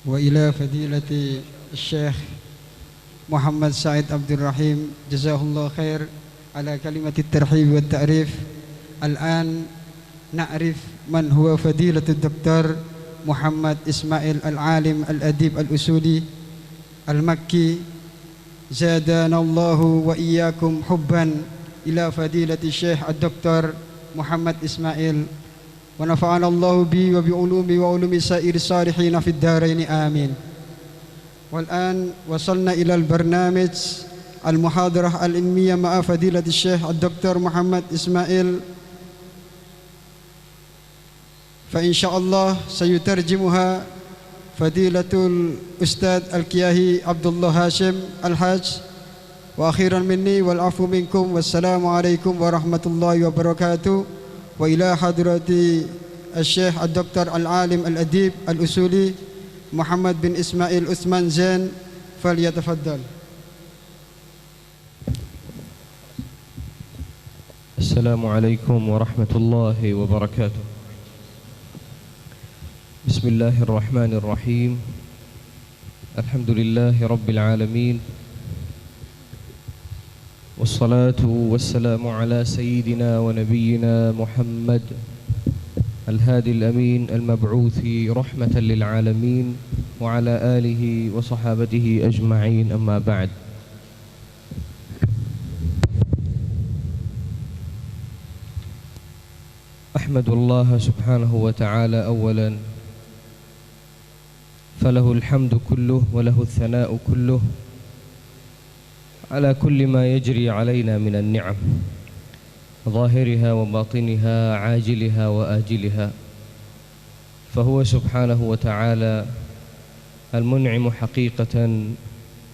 وإلى فضيلة الشيخ محمد سعيد عبد الرحيم جزاه الله خير على كلمة الترحيب والتعريف. الآن نعرف من هو فضيلة الدكتور محمد إسماعيل العالم الأديب الأصولي المكي، زادنا الله وإياكم حبا إلى فضيلة الشيخ الدكتور محمد إسماعيل، ونفعنا الله به وبعلومه وعلوم سائر الصالحين في الدارين آمين. والآن وصلنا إلى البرنامج المحاضرة العلمية مع فضيلة الشيخ الدكتور محمد إسماعيل، فإن شاء الله سيترجمها فضيلة الأستاذ الكياهي عبد الله هاشم الحاج. وأخيرا مني والعفو منكم، والسلام عليكم ورحمة الله وبركاته. وإلى حضرة الشيخ الدكتور العالم الأديب الأصولي محمد بن إسماعيل عثمان زين فليتفضل. السلام عليكم ورحمة الله وبركاته. بسم الله الرحمن الرحيم. الحمد لله رب العالمين، والصلاة والسلام على سيدنا ونبينا محمد الهادي الأمين المبعوث رحمة للعالمين، وعلى آله وصحابته أجمعين، أما بعد. أحمد الله سبحانه وتعالى أولا، فله الحمد كله وله الثناء كله على كل ما يجري علينا من النعم، ظاهرها وباطنها، عاجلها وآجلها. فهو سبحانه وتعالى المنعم حقيقة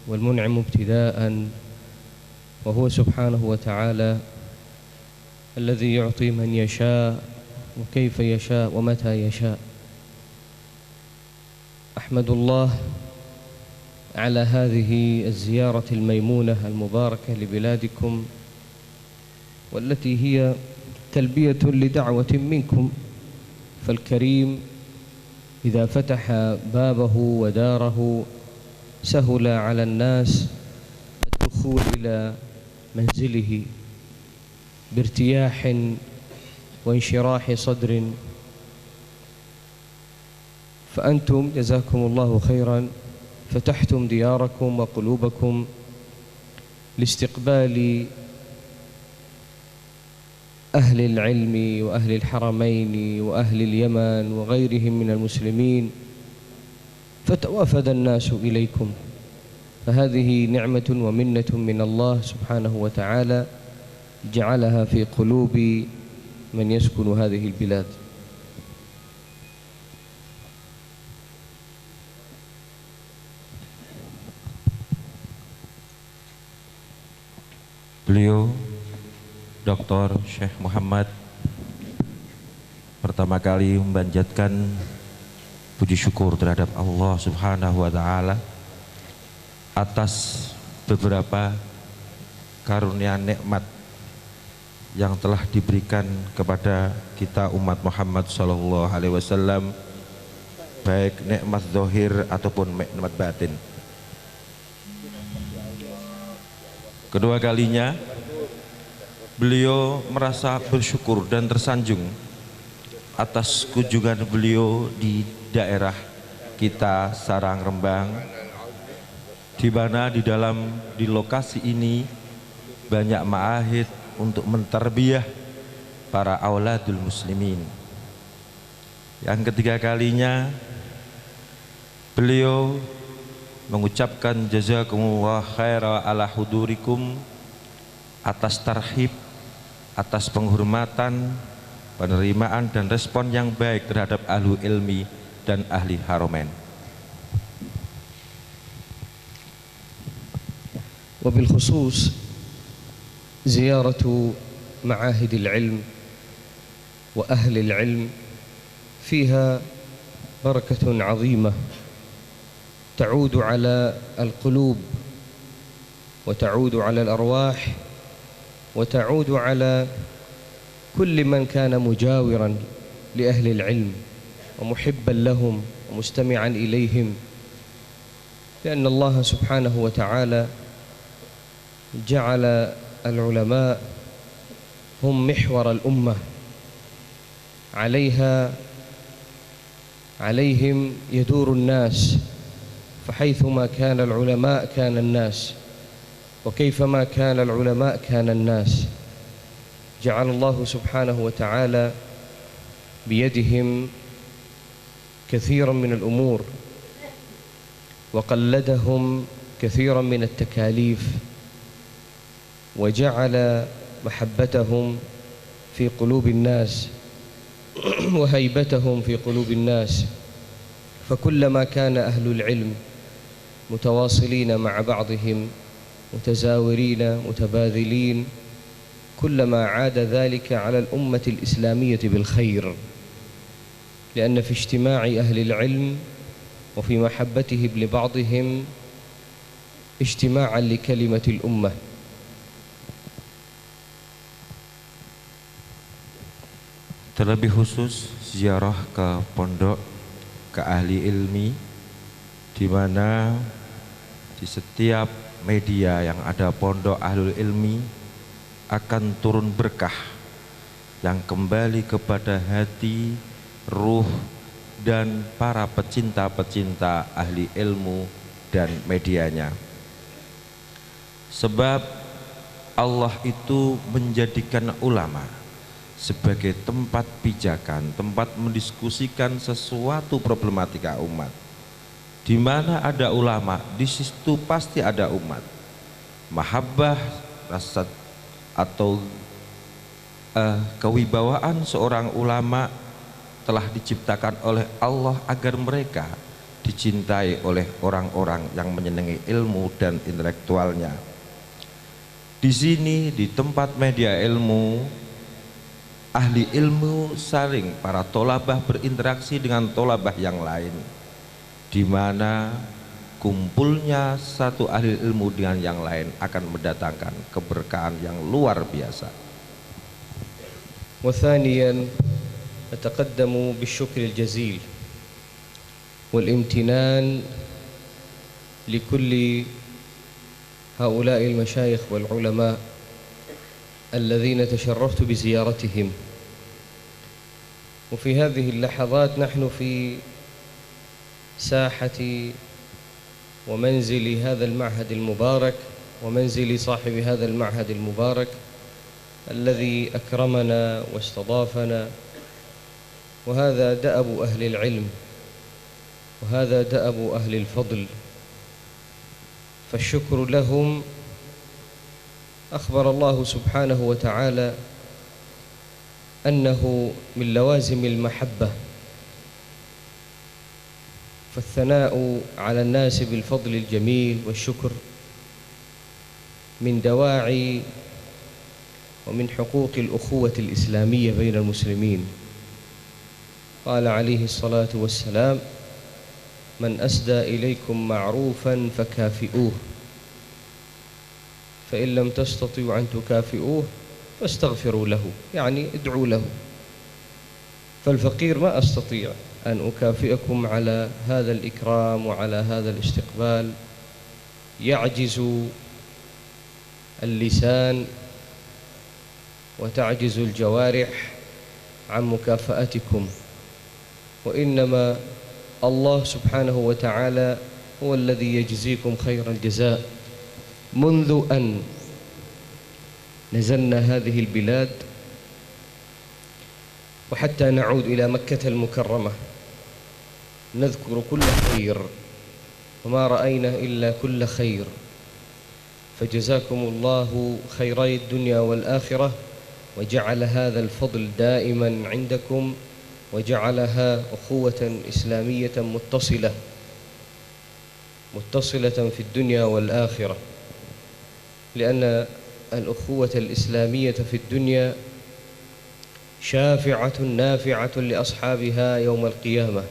والمنعم ابتداء، وهو سبحانه وتعالى الذي يعطي من يشاء وكيف يشاء ومتى يشاء. أحمد الله على هذه الزيارة الميمونة المباركة لبلادكم، والتي هي تلبية لدعوة منكم. فالكريم إذا فتح بابه وداره سهل على الناس الدخول إلى منزله بارتياح وانشراح صدر. فأنتم جزاكم الله خيرا فتحتم دياركم وقلوبكم لاستقبال أهل العلم وأهل الحرمين وأهل اليمن وغيرهم من المسلمين، فتوافد الناس إليكم. فهذه نعمة ومنة من الله سبحانه وتعالى جعلها في قلوب من يسكن هذه البلاد. Beliau Dr. Syekh Muhammad pertama kali memanjatkan puji syukur terhadap Allah Subhanahu wa taala atas beberapa karunia nikmat yang telah diberikan kepada kita umat Muhammad sallallahu alaihi wasallam, baik nikmat zahir ataupun nikmat batin. Kedua kalinya beliau merasa bersyukur dan tersanjung atas kunjungan beliau di daerah kita Sarang Rembang, di mana di lokasi ini banyak ma'ahid untuk mentarbiyah para auladul muslimin. Yang ketiga kalinya beliau mengucapkan jazakumullah khaira ala hudurikum, atas tarhib, atas penghormatan, penerimaan dan respon yang baik terhadap ahlu ilmi dan ahli haramain. وبالخصوص زيارة معاهد العلم وأهل العلم فيها بركة عظيمة تعود على القلوب وتعود على الأرواح وتعود على كل من كان مجاورا لأهل العلم ومحبا لهم ومستمعا إليهم لأن الله سبحانه وتعالى جعل العلماء هم محور الأمة، عليهم يدور الناس، فحيثما كان العلماء كان الناس، وكيفما كان العلماء كان الناس. جعل الله سبحانه وتعالى بيدهم كثيرا من الأمور، وقلدهم كثيرا من التكاليف، وجعل محبتهم في قلوب الناس وهيبتهم في قلوب الناس. فكلما كان أهل العلم متواصلين مع بعضهم، متزاورين متباذلين، كلما عاد ذلك على الأمة الإسلامية بالخير، لأن في اجتماع أهل العلم وفي محبتهم لبعضهم اجتماعا لكلمة الأمة. Terlebih khusus ziarah ke pondok, ke ahli ilmi, di mana di setiap media yang ada pondok ahlul ilmi akan turun berkah yang kembali kepada hati, ruh, dan para pecinta-pecinta ahli ilmu dan medianya. Sebab Allah itu menjadikan ulama sebagai tempat pijakan, tempat mendiskusikan sesuatu problematika umat. Di mana ada ulama, di situ pasti ada umat. Mahabbah, rasa atau kewibawaan seorang ulama telah diciptakan oleh Allah agar mereka dicintai oleh orang-orang yang menyenangi ilmu dan intelektualnya. Di sini, di tempat media ilmu, ahli ilmu saling, para tolabah berinteraksi dengan tolabah yang lain, di mana kumpulnya satu ahli ilmu dengan yang lain akan mendatangkan keberkahan yang luar biasa. وثانيا نتقدم بالشكر الجزيل والامتنان لكل هؤلاء المشايخ والعلماء الذين تشرفت بزيارتهم. وفي هذه اللحظات نحن في ساحة ومنزل هذا المعهد المبارك، ومنزل صاحب هذا المعهد المبارك الذي أكرمنا واستضافنا. وهذا دأب أهل العلم، وهذا دأب أهل الفضل، فالشكر لهم. أخبر الله سبحانه وتعالى أنه من لوازم المحبة، فالثناء على الناس بالفضل الجميل والشكر من دواعي ومن حقوق الأخوة الإسلامية بين المسلمين. قال عليه الصلاة والسلام: من أسدى إليكم معروفا فكافئوه، فإن لم تستطيعوا أن تكافئوه فاستغفروا له، يعني ادعوا له. فالفقير ما أستطيع أن أكافئكم على هذا الإكرام وعلى هذا الاستقبال، يعجز اللسان وتعجز الجوارح عن مكافأتكم، وإنما الله سبحانه وتعالى هو الذي يجزيكم خير الجزاء. منذ أن نزلنا هذه البلاد وحتى نعود إلى مكة المكرمة نذكر كل خير، وما رأينا إلا كل خير، فجزاكم الله خيري الدنيا والآخرة، وجعل هذا الفضل دائما عندكم، وجعلها أخوة إسلامية متصلة في الدنيا والآخرة، لأن الأخوة الإسلامية في الدنيا شافعة نافعة لأصحابها يوم القيامة.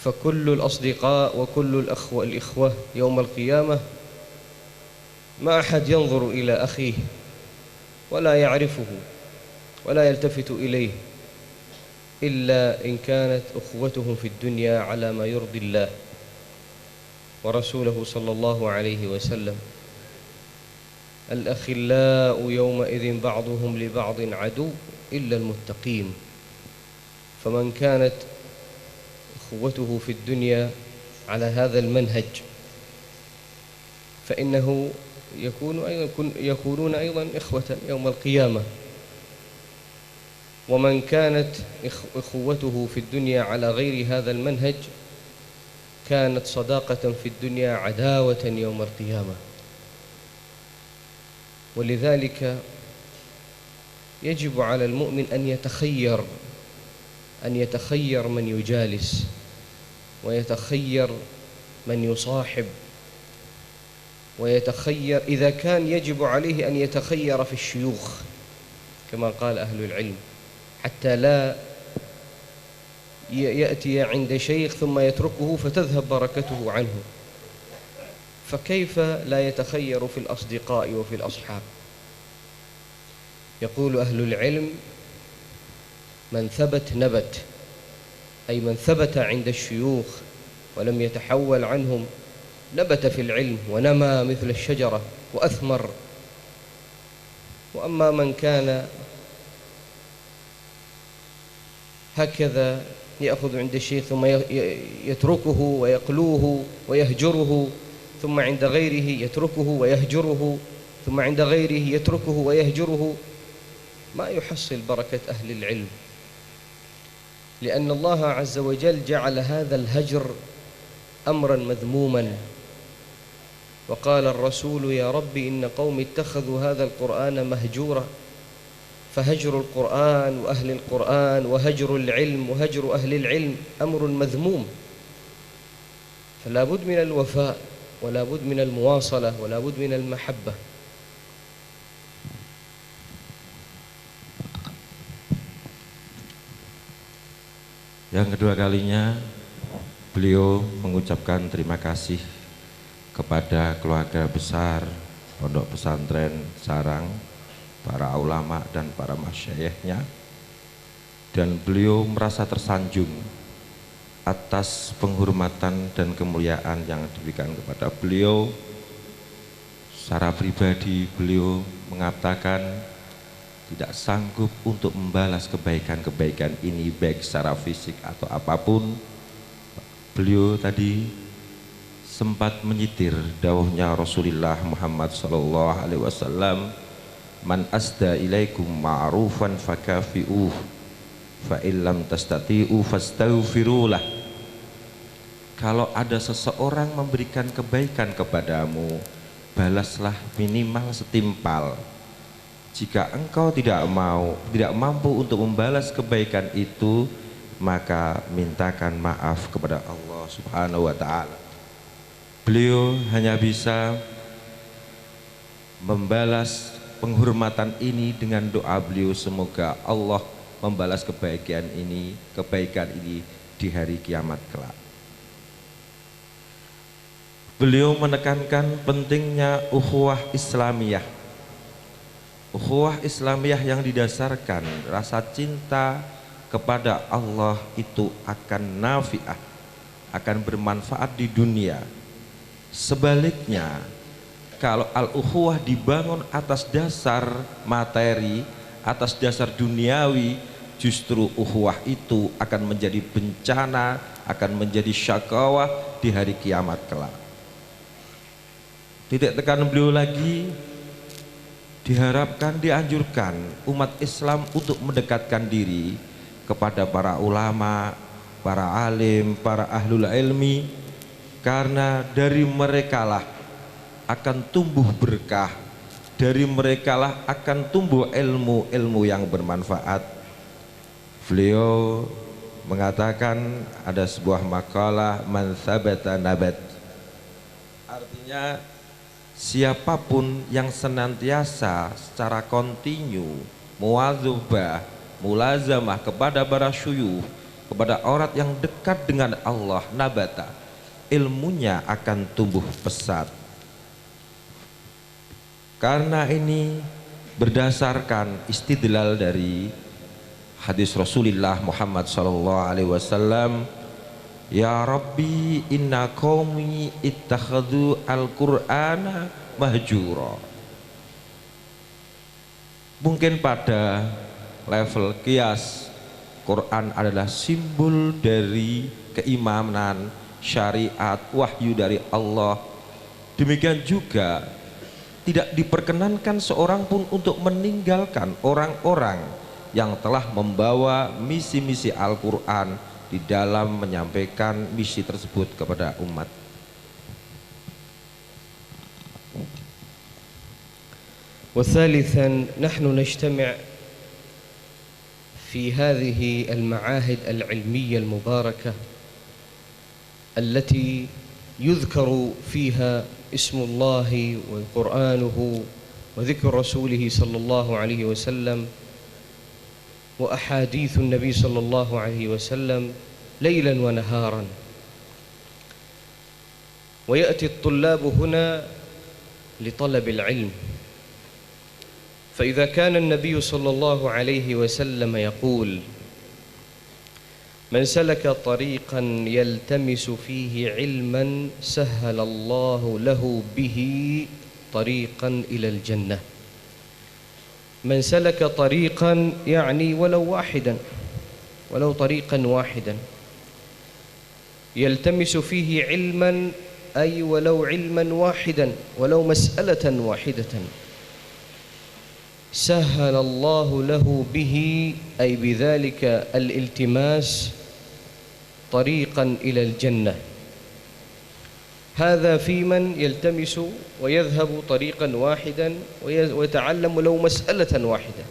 فكل الأصدقاء وكل الإخوة يوم القيامة ما أحد ينظر إلى أخيه ولا يعرفه ولا يلتفت إليه إلا إن كانت أخوتهم في الدنيا على ما يرضي الله. ورسوله صلى الله عليه وسلم: الأخلاء يومئذ بعضهم لبعض عدو إلا المتقين. فمن كانت أخوته في الدنيا على هذا المنهج فإنه يكونون أيضا إخوة يوم القيامة. ومن كانت أخوته في الدنيا على غير هذا المنهج كانت صداقة في الدنيا عداوة يوم القيامة. ولذلك يجب على المؤمن أن يتخير من يجالس، ويتخير من يصاحب، ويتخير إذا كان يجب عليه أن يتخير في الشيوخ كما قال أهل العلم، حتى لا يأتي عند شيخ ثم يتركه فتذهب بركته عنه. فكيف لا يتخير في الأصدقاء وفي الأصحاب؟ يقول أهل العلم: من ثبت نبت، أي من ثبت عند الشيوخ ولم يتحول عنهم نبت في العلم ونمى مثل الشجرة وأثمر. وأما من كان هكذا يأخذ عند الشيخ ثم يتركه ويقلوه ويهجره، ثم عند غيره يتركه ويهجره، ثم عند غيره يتركه ويهجره، ما يحصل بركة أهل العلم، لأن الله عز وجل جعل هذا الهجر أمرا مذموما. وقال الرسول: يا رب إن قوم اتخذوا هذا القرآن مهجورا. فهجر القرآن وأهل القرآن وهجر العلم وهجر أهل العلم أمر مذموم. فلا بد من الوفاء، ولا بد من المواصلة، ولا بد من المحبة. Yang kedua kalinya beliau mengucapkan terima kasih kepada keluarga besar Pondok Pesantren Sarang, para ulama dan para masyayikhnya, dan beliau merasa tersanjung atas penghormatan dan kemuliaan yang diberikan kepada beliau. Secara pribadi beliau mengatakan tidak sanggup untuk membalas kebaikan-kebaikan ini baik secara fisik atau apapun. Beliau tadi sempat menyitir dawuhnya Rasulullah Muhammad sallallahu alaihi wasallam, man asda ilaikum ma'rufan fakafi'uh fa illam tastati'u fastaghfirulah. Kalau ada seseorang memberikan kebaikan kepadamu, balaslah minimal setimpal. Jika engkau tidak mampu untuk membalas kebaikan itu, maka mintakan maaf kepada Allah Subhanahu wa ta'ala. Beliau hanya bisa membalas penghormatan ini dengan doa beliau, semoga Allah membalas kebaikan ini di hari kiamat kelak. Beliau menekankan pentingnya ukhuwah Islamiyah. Ukhuwah Islamiyah yang didasarkan rasa cinta kepada Allah itu akan nafi'ah, akan bermanfaat di dunia. Sebaliknya, kalau al-ukhuwah dibangun atas dasar materi, atas dasar duniawi, justru ukhuwah itu akan menjadi bencana, akan menjadi syakawah di hari kiamat kelak. Titik tekan beliau lagi, diharapkan, dianjurkan umat Islam untuk mendekatkan diri kepada para ulama, para alim, para ahlul ilmi, karena dari merekalah akan tumbuh berkah, dari merekalah akan tumbuh ilmu-ilmu yang bermanfaat. Beliau mengatakan ada sebuah makalah, man thabata nabat, artinya siapapun yang senantiasa secara kontinu muwadzabah, mulazamah kepada para syuyukh, kepada orang yang dekat dengan Allah, nabata, ilmunya akan tumbuh pesat. Karena ini berdasarkan istidlal dari hadis Rasulullah Muhammad sallallahu alaihi wasallam, Ya Rabbi inna qaumi ittakhadhu al-Qur'ana mahjura. Mungkin pada level kias Quran adalah simbol dari keimanan, syariat, wahyu dari Allah. Demikian juga tidak diperkenankan seorang pun untuk meninggalkan orang-orang yang telah membawa misi-misi Al-Quran di dalam menyampaikan misi tersebut kepada umat. وثالثا نحن نجتمع في هذه المعاهد العلمية المباركة التي يذكر فيها اسم الله وقرآنه وذكر رسوله صلى الله عليه وسلم وأحاديث النبي صلى الله عليه وسلم ليلا ونهارا. ويأتي الطلاب هنا لطلب العلم، فإذا كان النبي صلى الله عليه وسلم يقول: من سلك طريقا يلتمس فيه علما سهل الله له به طريقا إلى الجنة. من سلك طريقا يعني ولو واحدا، ولو طريقا واحدا يلتمس فيه علما، أي ولو علما واحدا، ولو مسألة واحدة، سهل الله له به، أي بذلك الالتماس، طريقا إلى الجنة. هذا في من يلتمس ويذهب طريقا واحدا ويتعلم لو مسألة واحدة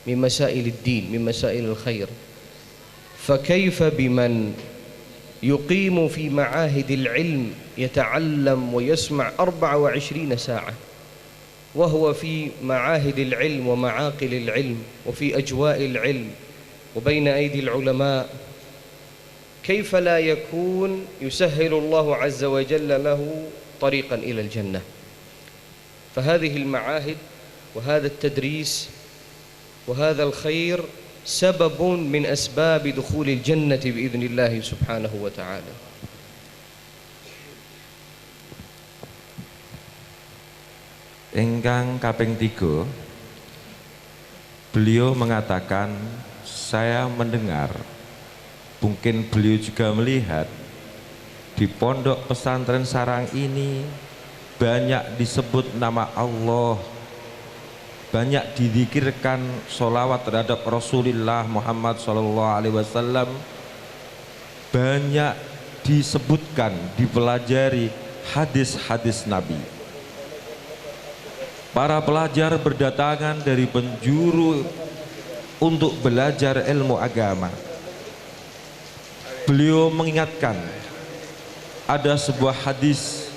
من مسائل الدين، من مسائل الخير. فكيف بمن يقيم في معاهد العلم يتعلم ويسمع 24 ساعة، وهو في معاهد العلم ومعاقل العلم وفي أجواء العلم وبين أيدي العلماء؟ كيف لا يكون يسهل الله عز وجل له طريقا إلى الجنة؟ فهذه المعاهد وهذا التدريس وهذا الخير سبب من أسباب دخول الجنة بإذن الله سبحانه وتعالى. Ingkang kaping 3, beliau mengatakan, saya mendengar, mungkin beliau juga melihat, di pondok pesantren sarang ini banyak disebut nama Allah, banyak dizikirkan sholawat terhadap Rasulullah Muhammad SAW, banyak disebutkan, dipelajari hadis-hadis Nabi. Para pelajar berdatangan dari penjuru untuk belajar ilmu agama. Beliau mengingatkan ada sebuah hadis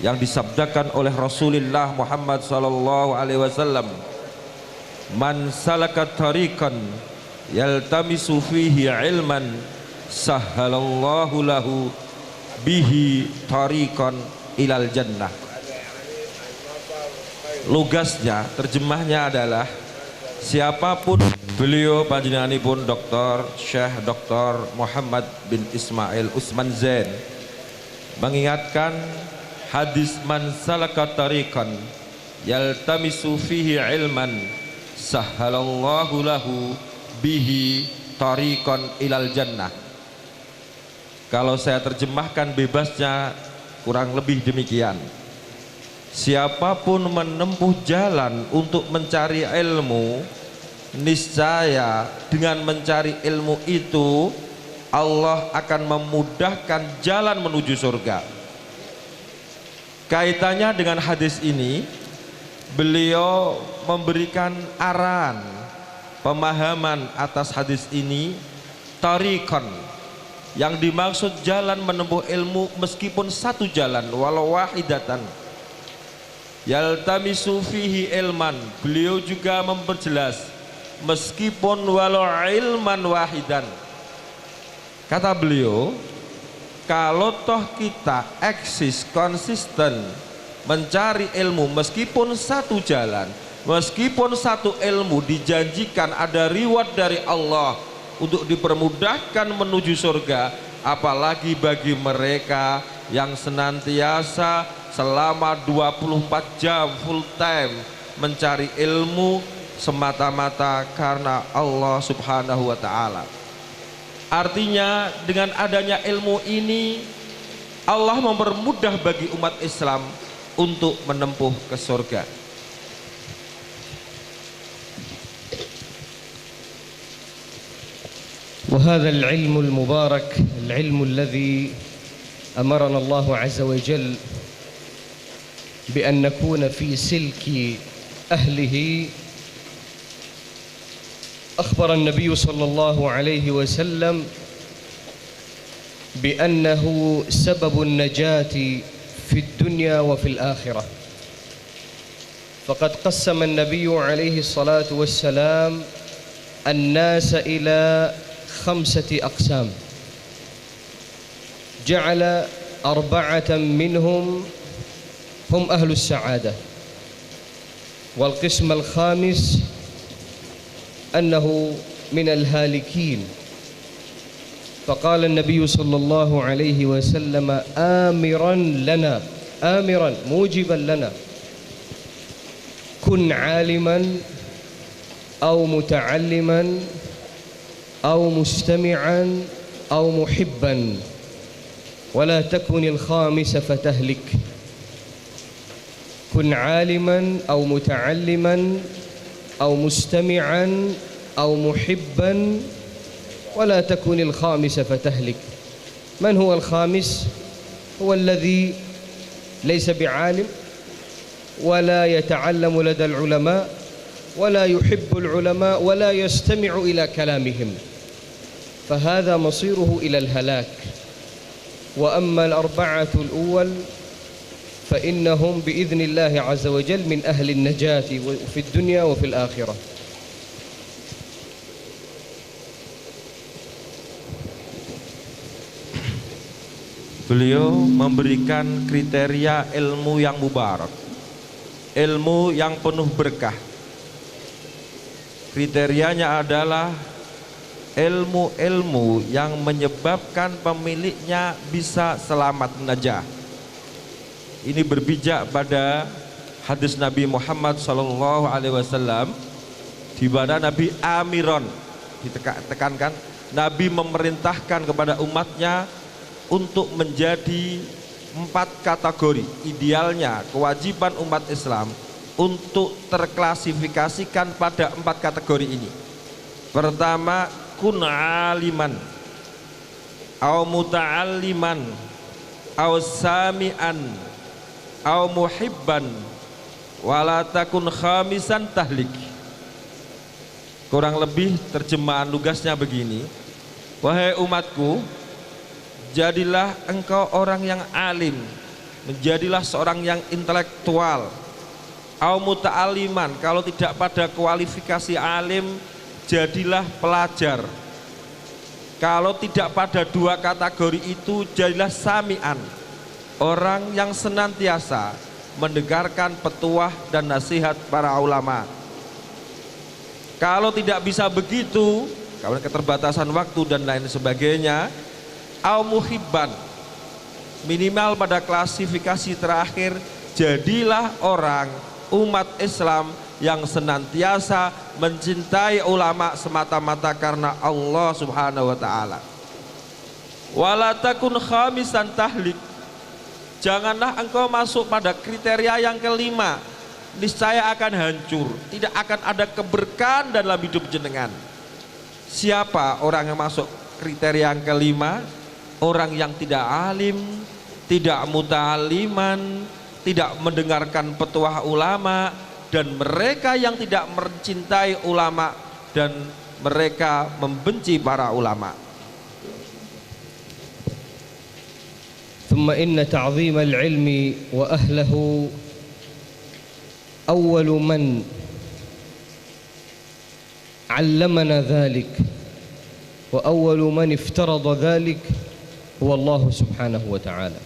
yang disabdakan oleh Rasulullah Muhammad SAW, man salaka tariqan yaltamisu fihi ilman sahhalallahu lahu bihi tariqan ilal jannah. Lugasnya, terjemahnya adalah siapapun, beliau panjenenganipun Dr. Syekh Dr. Muhammad bin Ismail Usman Zain mengingatkan hadis man salaka tariqan yaltamisu fihi ilman sahhalallahu lahu bihi tariqan ilal jannah. Kalau saya terjemahkan bebasnya kurang lebih demikian: siapapun menempuh jalan untuk mencari ilmu, niscaya dengan mencari ilmu itu Allah akan memudahkan jalan menuju surga. Kaitannya dengan hadis ini, beliau memberikan arahan, pemahaman atas hadis ini, tariqan, yang dimaksud jalan menempuh ilmu meskipun satu jalan, walau wahidatan. Yaltamisu fihi ilman, beliau juga memperjelas meskipun walau ilman wahidan. Kata beliau, kalau toh kita eksis konsisten mencari ilmu meskipun satu jalan, meskipun satu ilmu, dijanjikan ada reward dari Allah untuk dipermudahkan menuju surga, apalagi bagi mereka yang senantiasa selama 24 jam full time mencari ilmu semata-mata karena Allah Subhanahu wa ta'ala. Artinya dengan adanya ilmu ini Allah mempermudah bagi umat Islam untuk menempuh ke surga. وهذا العلم المبارك العلم الذي أمرنا الله عز وجل بأن نكون في سلك أهله. أخبر النبي صلى الله عليه وسلم بأنه سبب النجاة في الدنيا وفي الآخرة. فقد قسم النبي عليه الصلاة والسلام الناس إلى 5 أقسام، جعل 4 منهم هم أهل السعادة، والقسم الخامس أنه من الهالكين. فقال النبي صلى الله عليه وسلم آمرا موجبا لنا: كن عالما أو متعلما أو مستمعا أو محبا، ولا تكن الخامس فتهلك. كن عالما أو متعلما أو مستمعا أو محبا، ولا تكن الخامس فتهلك. من هو الخامس؟ هو الذي ليس بعالم ولا يتعلم لدى العلماء ولا يحب العلماء ولا يستمع إلى كلامهم، فهذا مصيره إلى الهلاك. وأما 4 الأول فإنهم بإذن الله عز وجل من أهل النجاة في الدنيا وفي الآخرة. Beliau memberikan kriteria ilmu yang mubarak, ilmu yang penuh berkah. Kriterianya adalah ilmu-ilmu yang menyebabkan pemiliknya bisa selamat najah. Ini berbijak pada hadis Nabi Muhammad SAW, di mana Nabi amiron, ditekankan, Nabi memerintahkan kepada umatnya untuk menjadi 4 kategori. Idealnya kewajiban umat Islam untuk terklasifikasikan pada 4 kategori ini. Pertama, kun aliman au muta'alliman au sami'an au muhibban wala takun khamisan tahlik. Kurang lebih terjemahan lugasnya begini: wahai umatku, jadilah engkau orang yang alim, menjadilah seorang yang intelektual. Au muta'aliman, kalau tidak pada kualifikasi alim, jadilah pelajar. Kalau tidak pada 2 kategori itu, jadilah sami'an, orang yang senantiasa mendengarkan petuah dan nasihat para ulama. Kalau tidak bisa begitu, karena keterbatasan waktu dan lain sebagainya, au muhibban, minimal pada klasifikasi terakhir, jadilah orang umat Islam yang senantiasa mencintai ulama semata-mata karena Allah Subhanahu wa ta'ala. Wala takun khamisan tahlik, janganlah engkau masuk pada kriteria yang kelima, niscaya akan hancur, tidak akan ada keberkahan dalam hidup jenengan. Siapa orang yang masuk kriteria yang kelima? Orang yang tidak alim, tidak muta'aliman, tidak mendengarkan petuah ulama, dan mereka yang tidak mencintai ulama dan mereka membenci para ulama. ثم إن تعظيم العلم وأهله أول من علمنا ذلك وأول من افترض ذلك هو الله سبحانه وتعالى.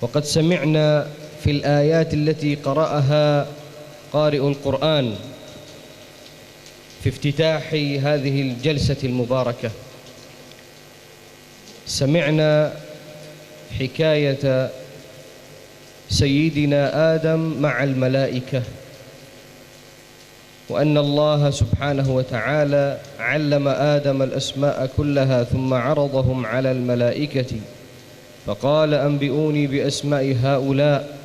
وقد سمعنا في الآيات التي قرأها قارئ القرآن في افتتاح هذه الجلسة المباركة سمعنا حكاية سيدنا آدم مع الملائكة، وأن الله سبحانه وتعالى علم آدم الأسماء كلها ثم عرضهم على الملائكة فقال أنبئوني بأسماء هؤلاء.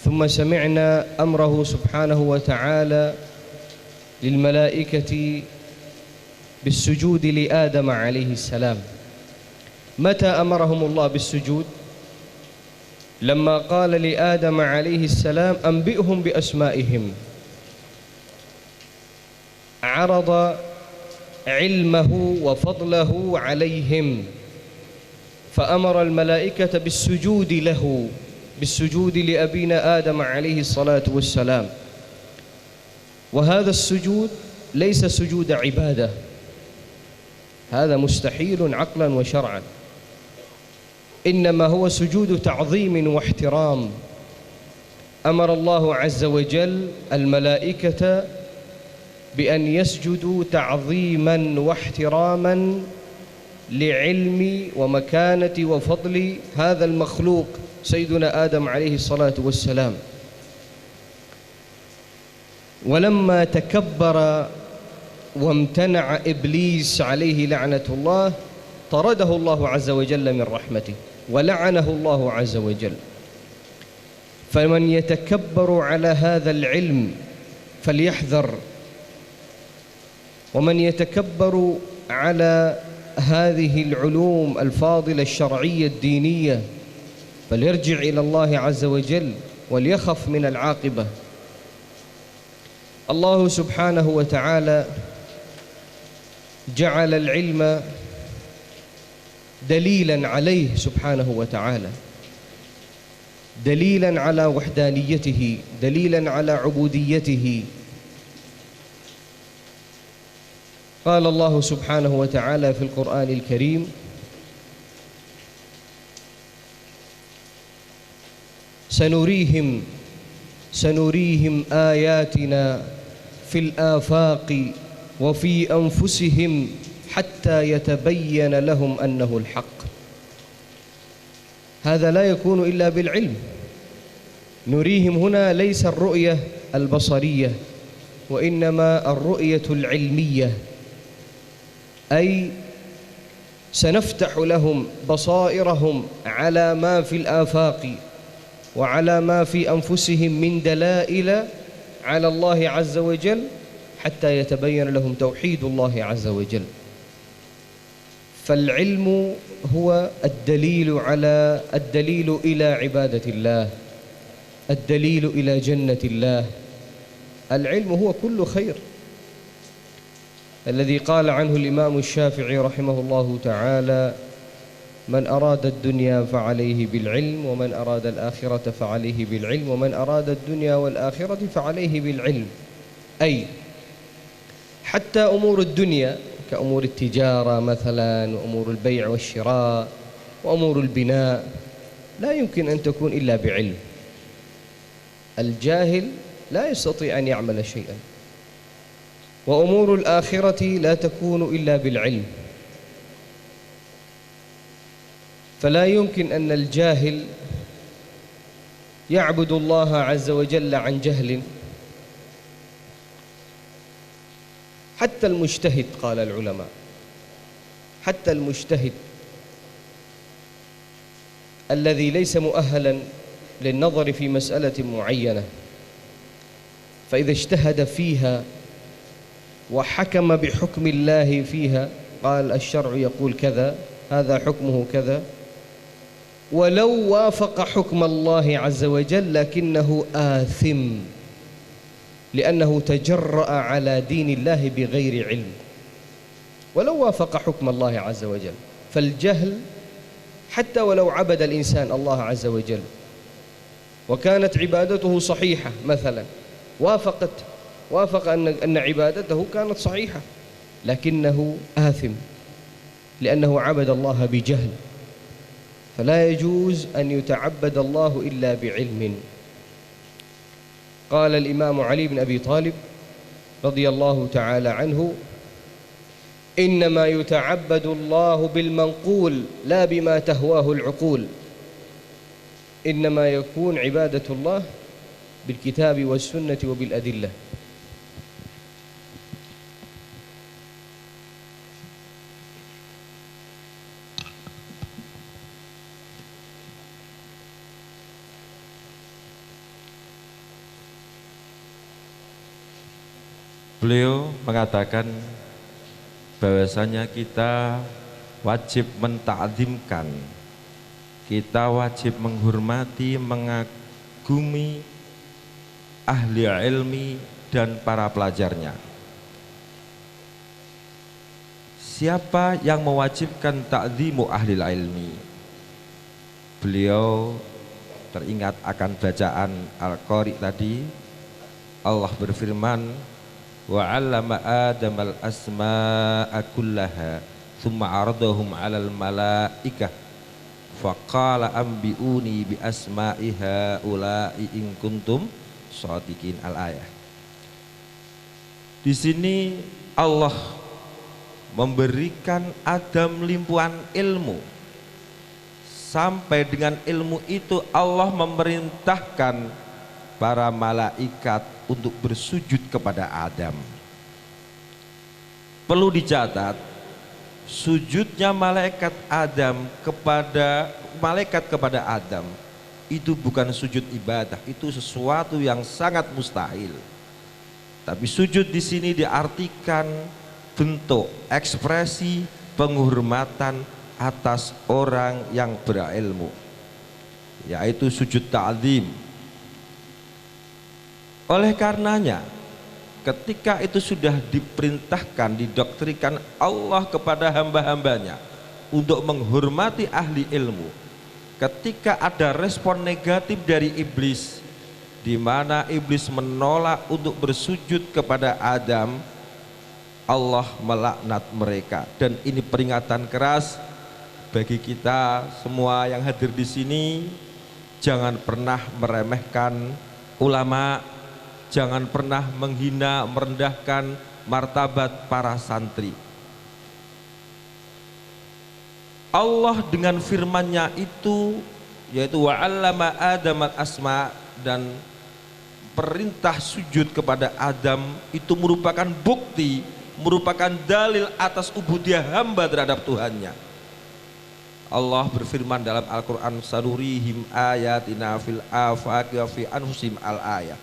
ثم سمعنا أمره سبحانه وتعالى للملائكة بالسجود لآدم عليه السلام. متى أمرهم الله بالسجود؟ لما قال لآدم عليه السلام أنبئهم بأسمائهم، عرض علمه وفضله عليهم، فأمر الملائكة بالسجود له، بالسجود لأبينا آدم عليه الصلاة والسلام. وهذا السجود ليس سجود عبادة، هذا مستحيل عقلا وشرعا، إنما هو سجود تعظيم واحترام. أمر الله عز وجل الملائكة بأن يسجدوا تعظيما واحتراما لعلم ومكانة وفضل هذا المخلوق سيدنا آدم عليه الصلاة والسلام. ولما تكبر وامتنع إبليس عليه لعنة الله طرده الله عز وجل من رحمته ولعنه الله عز وجل. فمن يتكبر على هذا العلم فليحذر، ومن يتكبر على هذه العلوم الفاضلة الشرعية الدينية فليرجع إلى الله عز وجل وليخف من العاقبة. الله سبحانه وتعالى جعل العلم دليلا عليه سبحانه وتعالى، دليلا على وحدانيته، دليلا على عبوديته. قال الله سبحانه وتعالى في القرآن الكريم: سنريهم آياتنا في الآفاق وفي أنفسهم حتى يتبين لهم أنه الحق. هذا لا يكون إلا بالعلم. نريهم هنا ليس الرؤية البصرية، وإنما الرؤية العلمية، أي سنفتح لهم بصائرهم على ما في الآفاق وعلى ما في أنفسهم من دلائل على الله عز وجل حتى يتبين لهم توحيد الله عز وجل. فالعلم هو الدليل إلى عبادة الله، الدليل إلى جنة الله. العلم هو كل خير، الذي قال عنه الإمام الشافعي رحمه الله تعالى: من أراد الدنيا فعليه بالعلم، ومن أراد الآخرة فعليه بالعلم، ومن أراد الدنيا والآخرة فعليه بالعلم. أي حتى أمور الدنيا كأمور التجارة مثلا، وأمور البيع والشراء، وأمور البناء لا يمكن أن تكون إلا بعلم. الجاهل لا يستطيع أن يعمل شيئا. وأمور الآخرة لا تكون إلا بالعلم. فلا يمكن أن الجاهل يعبد الله عز وجل عن جهل. حتى المجتهد، قال العلماء، حتى المجتهد الذي ليس مؤهلا للنظر في مسألة معينة، فإذا اجتهد فيها وحكم بحكم الله فيها، قال الشرع يقول كذا، هذا حكمه كذا، ولو وافق حكم الله عز وجل لكنه آثم، لأنه تجرأ على دين الله بغير علم، ولو وافق حكم الله عز وجل. فالجهل حتى ولو عبد الإنسان الله عز وجل وكانت عبادته صحيحة مثلا، وافق أن عبادته كانت صحيحة، لكنه آثم لأنه عبد الله بجهل. فلا يجوز أن يتعبد الله إلا بعلم. قال الإمام علي بن أبي طالب رضي الله تعالى عنه: إنما يتعبد الله بالمنقول لا بما تهواه العقول إنما يكون عبادة الله بالكتاب والسنة وبالأدلة. Beliau mengatakan bahwasanya kita wajib mentakzimkan, kita wajib menghormati, mengagumi ahli ilmi dan para pelajarnya. Siapa yang mewajibkan takzimu ahli ilmi? Beliau teringat akan bacaan Al-Qari tadi. Allah berfirman, wa 'allama Adamal asma'a kullaha thumma 'aradahum 'alal malaikah faqala anbi'uni bi asma'i haula'i in kuntum shadiqin. Al-ayah. Di sini Allah memberikan Adam limpahan ilmu. Sampai dengan ilmu itu Allah memerintahkan para malaikat untuk bersujud kepada Adam. Perlu dicatat, sujudnya malaikat kepada Adam itu bukan sujud ibadah, itu sesuatu yang sangat mustahil. Tapi sujud di sini diartikan bentuk ekspresi penghormatan atas orang yang berilmu, yaitu sujud ta'zim. Oleh karenanya, ketika itu sudah diperintahkan, didoktrikan Allah kepada hamba-hambanya untuk menghormati ahli ilmu, ketika ada respon negatif dari iblis, di mana iblis menolak untuk bersujud kepada Adam, Allah melaknat mereka. Dan ini peringatan keras bagi kita semua yang hadir di sini. Jangan pernah meremehkan ulama, jangan pernah menghina, merendahkan martabat para santri. Allah dengan firman-Nya itu, yaitu wa 'allama Adamal asma, dan perintah sujud kepada Adam itu merupakan bukti, merupakan dalil atas ubudiyah hamba terhadap Tuhannya. Allah berfirman dalam Al-Quran, sanurihim ayatina fil afaqi wa fi anfusihim al-ayah.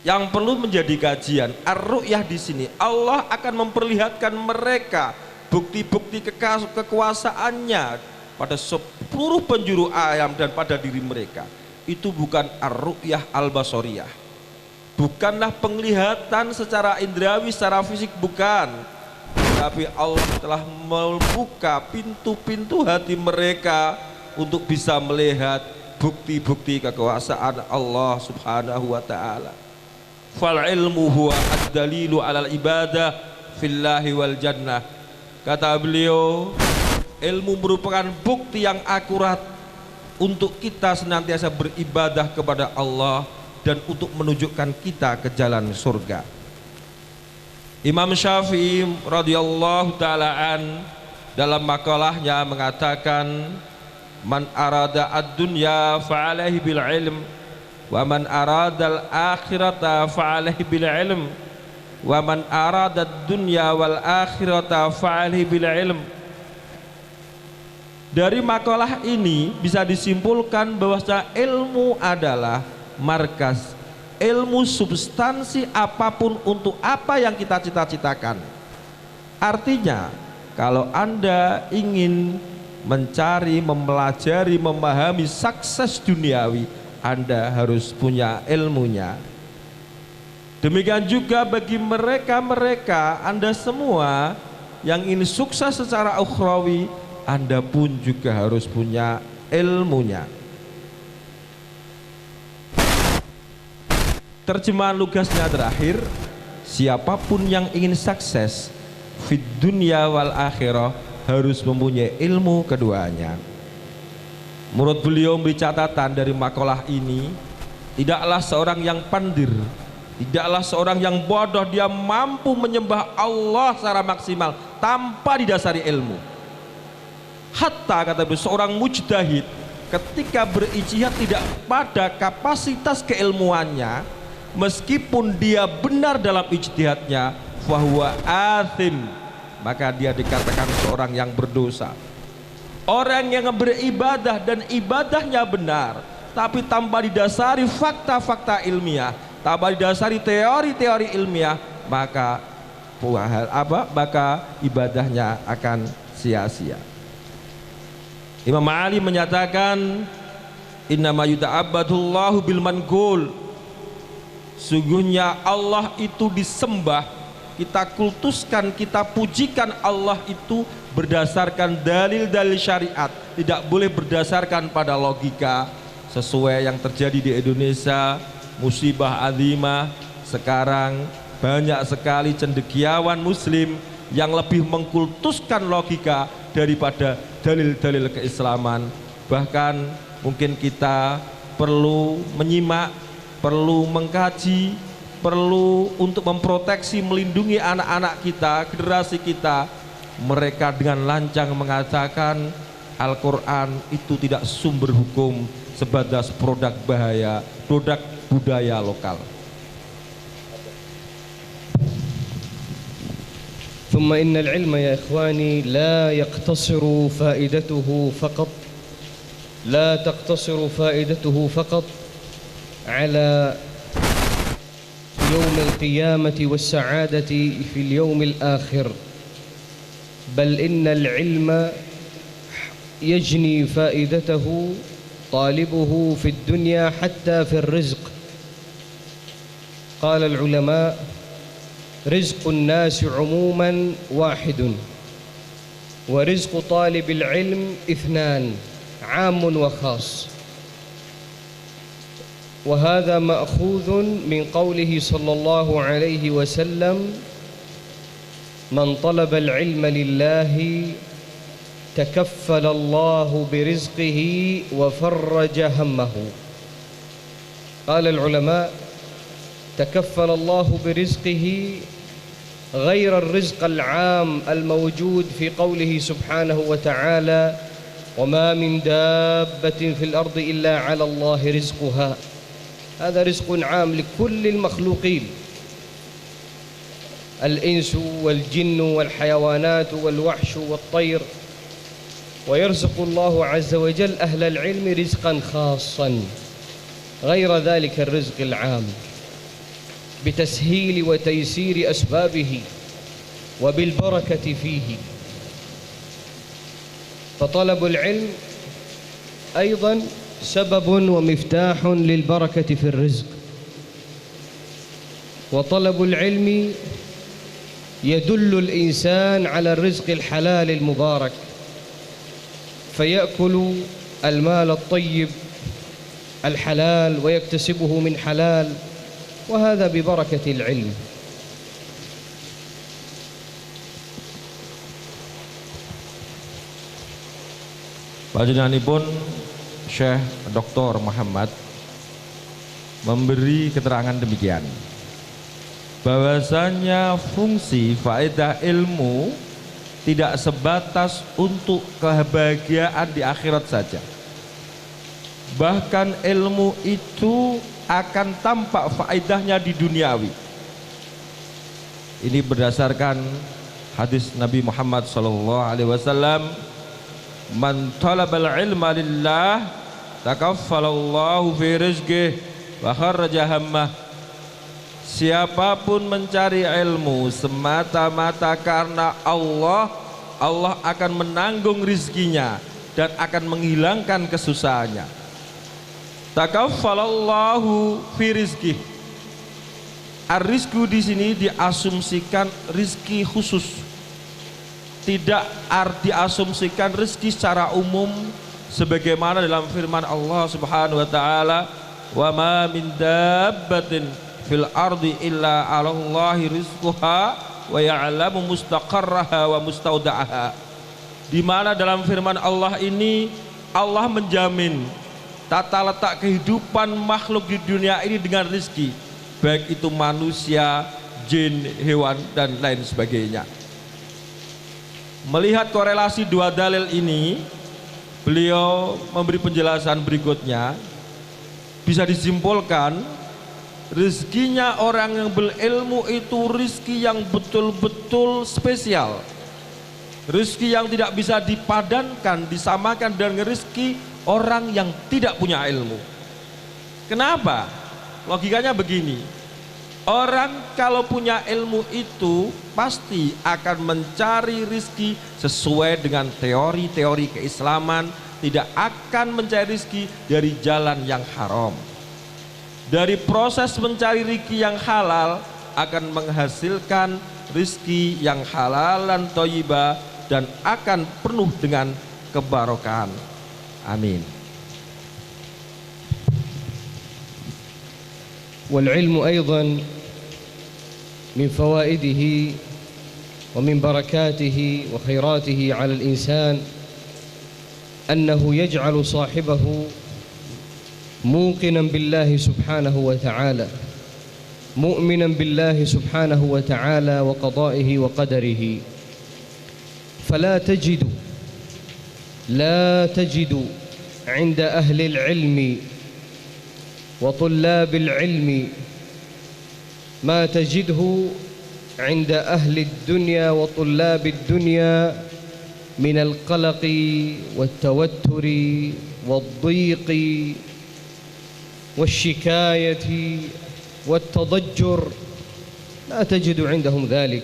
Yang perlu menjadi kajian ar-ru'yah di sini, Allah akan memperlihatkan mereka bukti-bukti kekuasaannya pada seluruh penjuru alam dan pada diri mereka. Itu bukan ar-ru'yah al-basariyah, bukanlah penglihatan secara indrawi, secara fisik, bukan. Tapi Allah telah membuka pintu-pintu hati mereka untuk bisa melihat bukti-bukti kekuasaan Allah subhanahu wa ta'ala. Fal ilmu huwa ad-dalilu alal ibadah fillahi wal jannah. Kata beliau, ilmu merupakan bukti yang akurat untuk kita senantiasa beribadah kepada Allah dan untuk menunjukkan kita ke jalan surga. Imam Syafi'i radhiyallahu ta'ala an dalam makalahnya mengatakan, man arada ad-dunya fa'alaihi bil ilm wa man arada al-akhirata fa'alaihi bil ilm wa man arada ad-dunya wal akhirata fa'alaihi bil ilm. Dari makalah ini bisa disimpulkan bahwa ilmu adalah markas, ilmu substansi apapun untuk apa yang kita cita-citakan. Artinya, kalau Anda ingin mencari, mempelajari, memahami sukses duniawi, Anda harus punya ilmunya. Demikian juga bagi mereka-mereka, Anda semua yang ingin sukses secara ukhrawi, Anda pun juga harus punya ilmunya. Terjemahan lugasnya terakhir, siapapun yang ingin sukses fid dunya wal akhirah harus mempunyai ilmu keduanya. Menurut beliau memberi catatan dari makalah ini, tidaklah seorang yang pandir Tidaklah seorang yang bodoh dia mampu menyembah Allah secara maksimal tanpa didasari ilmu. Hatta kata beliau, seorang mujtahid ketika berijtihad tidak pada kapasitas keilmuannya, meskipun dia benar dalam ijtihadnya, fahuwa athim, maka dia dikatakan seorang yang berdosa. Orang yang beribadah dan ibadahnya benar, tapi tanpa didasari fakta-fakta ilmiah, tanpa didasari teori-teori ilmiah, maka ibadahnya akan sia-sia. Imam Ali menyatakan, innama yuta'abbadullahu bil manqul, sungguhnya Allah itu disembah, kita kultuskan, kita pujikan Allah itu berdasarkan dalil-dalil syariat, tidak boleh berdasarkan pada logika. Sesuai yang terjadi di Indonesia, musibah azimah sekarang, banyak sekali cendekiawan muslim yang lebih mengkultuskan logika daripada dalil-dalil keislaman. Bahkan mungkin kita perlu menyimak, perlu mengkaji, perlu untuk memproteksi, melindungi anak-anak kita, generasi kita. Mereka dengan lancang mengatakan Al-Quran itu tidak sumber hukum, sebatas produk bahaya, produk budaya lokal. ثم إن العلم يا إخواني لا يقتصر فائدته فقط على يوم القيامة والسعادة في اليوم الآخر، بل إن العلم يجني فائدته طالبه في الدنيا حتى في الرزق. قال العلماء: رزق الناس عموما واحد، ورزق طالب العلم اثنان، عام وخاص. وهذا مأخوذ من قوله صلى الله عليه وسلم: من طلب العلم لله تكفل الله برزقه وفرج همه. قال العلماء: تكفل الله برزقه غير الرزق العام الموجود في قوله سبحانه وتعالى: وما من دابة في الأرض إلا على الله رزقها. هذا رزق عام لكل المخلوقين، الإنس والجن والحيوانات والوحش والطير، ويرزق الله عز وجل أهل العلم رزقا خاصا غير ذلك الرزق العام، بتسهيل وتيسير أسبابه وبالبركة فيه. فطلب العلم أيضا سبب ومفتاح للبركة في الرزق، وطلب العلم يدل الإنسان على الرزق الحلال المبارك، فيأكل المال الطيب الحلال ويكتسبه من حلال، وهذا ببركة العلم. Panjenenganipun Syekh Dr. Muhammad memberi keterangan demikian, bahwasanya fungsi faedah ilmu tidak sebatas untuk kebahagiaan di akhirat saja, bahkan ilmu itu akan tampak faedahnya di duniawi. Ini berdasarkan hadis Nabi Muhammad SAW: man talabal ilma lillah takaffalallahu fi rizqih wa kharraja hammah. Siapapun mencari ilmu semata-mata karena Allah, Allah akan menanggung rizkinya dan akan menghilangkan kesusahannya. Takaffalallahu fi rizqih. Ar-rizqu di sini diasumsikan rizki khusus, tidak diasumsikan rizki secara umum, sebagaimana dalam firman Allah Subhanahu wa taala: wa ma min dabbatin fil ardi illa 'alallahi rizquha wa ya'lamu mustaqarraha wa mustauda'aha. Di mana dalam firman Allah ini Allah menjamin tata letak kehidupan makhluk di dunia ini dengan rizki, baik itu manusia, jin, hewan, dan lain sebagainya. Melihat korelasi dua dalil ini, beliau memberi penjelasan berikutnya. Bisa disimpulkan, rezekinya orang yang berilmu itu rezeki yang betul-betul spesial, rezeki yang tidak bisa dipadankan, disamakan dengan rezeki orang yang tidak punya ilmu. Kenapa? Logikanya begini, orang kalau punya ilmu itu pasti akan mencari rezeki sesuai dengan teori-teori keislaman, tidak akan mencari rezeki dari jalan yang haram. Dari proses mencari rezeki yang halal akan menghasilkan rezeki yang halal dan thayyibah dan akan penuh dengan kebarokahan. Amin. والعلم أيضا من فوائده ومن بركاته وخيراته على الإنسان أنه يجعل صاحبه موقنا بالله سبحانه وتعالى، مؤمنا بالله سبحانه وتعالى وقضائه وقدره. لا تجد عند أهل العلم وطلاب العلم ما تجده عند أهل الدنيا وطلاب الدنيا من القلق والتوتر والضيق والشكاية والتضجر. لا تجد عندهم ذلك،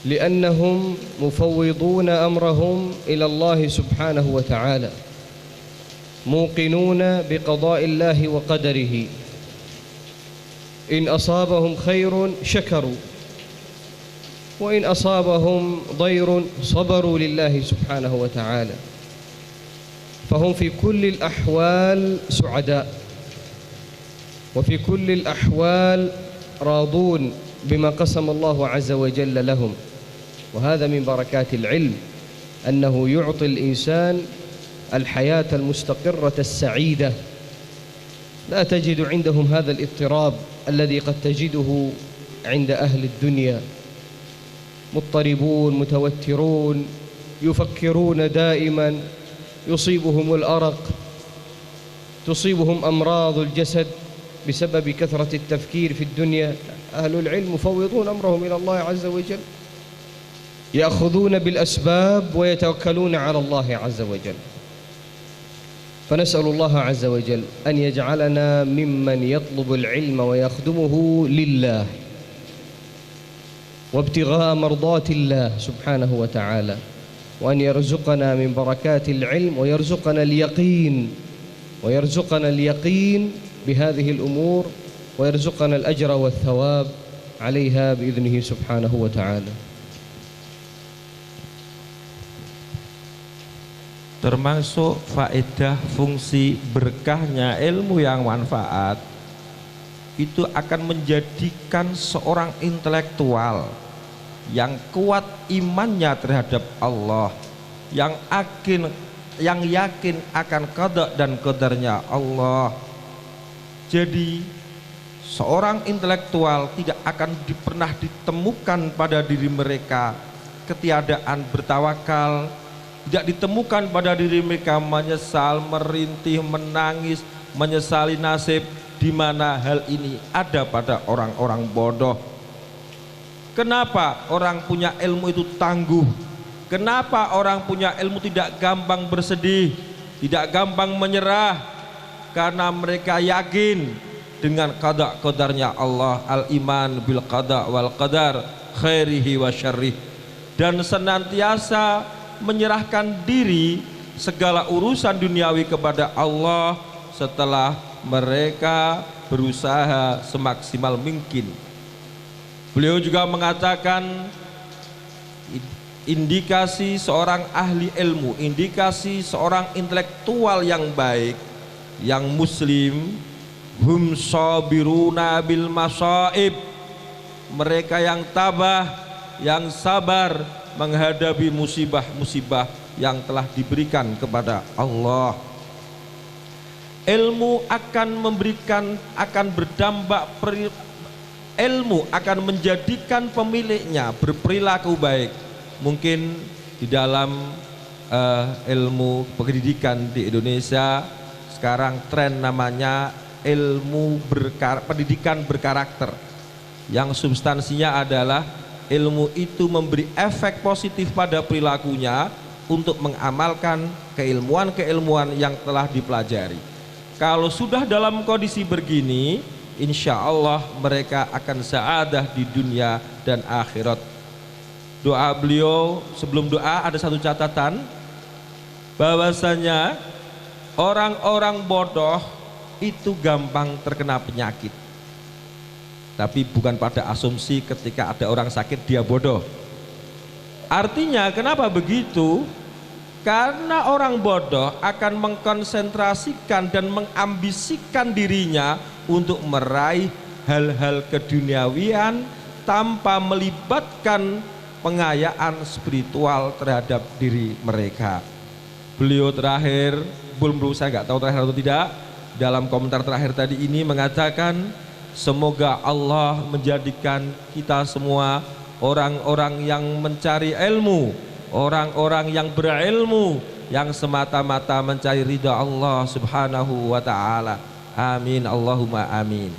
لأنهم مفوضون أمرهم إلى الله سبحانه وتعالى، موقنون بقضاء الله وقدره. إن أصابهم خير شكروا، وإن أصابهم ضير صبروا لله سبحانه وتعالى. فهم في كل الأحوال سعداء، وفي كل الأحوال راضون بما قسم الله عز وجل لهم. وهذا من بركات العلم، أنه يعطي الإنسان الحياة المستقرة السعيدة. لا تجد عندهم هذا الاضطراب الذي قد تجده عند أهل الدنيا، مضطربون متوترون، يفكرون دائما، يصيبهم الأرق، تصيبهم أمراض الجسد بسبب كثرة التفكير في الدنيا. أهل العلم مفوضون أمرهم إلى الله عز وجل، يأخذون بالأسباب ويتوكلون على الله عز وجل. فنسأل الله عز وجل أن يجعلنا ممن يطلب العلم ويخدمه لله وابتغاء مرضات الله سبحانه وتعالى، وأن يرزقنا من بركات العلم ويرزقنا اليقين بهذه الأمور، ويرزقنا الأجر والثواب عليها بإذنه سبحانه وتعالى. Termasuk faedah fungsi berkahnya ilmu yang manfaat itu akan menjadikan seorang intelektual yang kuat imannya terhadap Allah, yang yakin akan qada dan qadarnya Allah. Jadi seorang intelektual tidak akan pernah ditemukan pada diri mereka ketiadaan bertawakal, tidak ditemukan pada diri mereka menyesal, merintih, menangis, menyesali nasib, di mana hal ini ada pada orang-orang bodoh. Kenapa orang punya ilmu itu tangguh? Kenapa orang punya ilmu tidak gampang bersedih, tidak gampang menyerah? Karena mereka yakin dengan qada qadarnya Allah, al-iman bil qada wal qadar khairihi wa syarrih, dan senantiasa menyerahkan diri segala urusan duniawi kepada Allah setelah mereka berusaha semaksimal mungkin. Beliau juga mengatakan indikasi seorang ahli ilmu, indikasi seorang intelektual yang baik, yang muslim, hum sabiruna bil masaib, mereka yang tabah, yang sabar menghadapi musibah-musibah yang telah diberikan kepada Allah. ilmu akan memberikan, akan berdampak, ilmu akan menjadikan pemiliknya berperilaku baik. Mungkin di dalam ilmu pendidikan di Indonesia sekarang tren namanya ilmu pendidikan berkarakter, yang substansinya adalah ilmu itu memberi efek positif pada perilakunya untuk mengamalkan keilmuan-keilmuan yang telah dipelajari. Kalau sudah dalam kondisi begini, insya Allah mereka akan saadah di dunia dan akhirat. Doa beliau, sebelum doa ada satu catatan, bahwasanya orang-orang bodoh itu gampang terkena penyakit. Tapi bukan pada asumsi ketika ada orang sakit dia bodoh. Artinya kenapa begitu? Karena orang bodoh akan mengkonsentrasikan dan mengambisikan dirinya untuk meraih hal-hal keduniawian tanpa melibatkan pengayaan spiritual terhadap diri mereka. Beliau terakhir, saya nggak tahu terakhir atau tidak, dalam komentar terakhir tadi ini mengatakan, semoga Allah menjadikan kita semua orang-orang yang mencari ilmu, orang-orang yang berilmu, yang semata-mata mencari ridha Allah subhanahu wa ta'ala. Amin, Allahumma amin.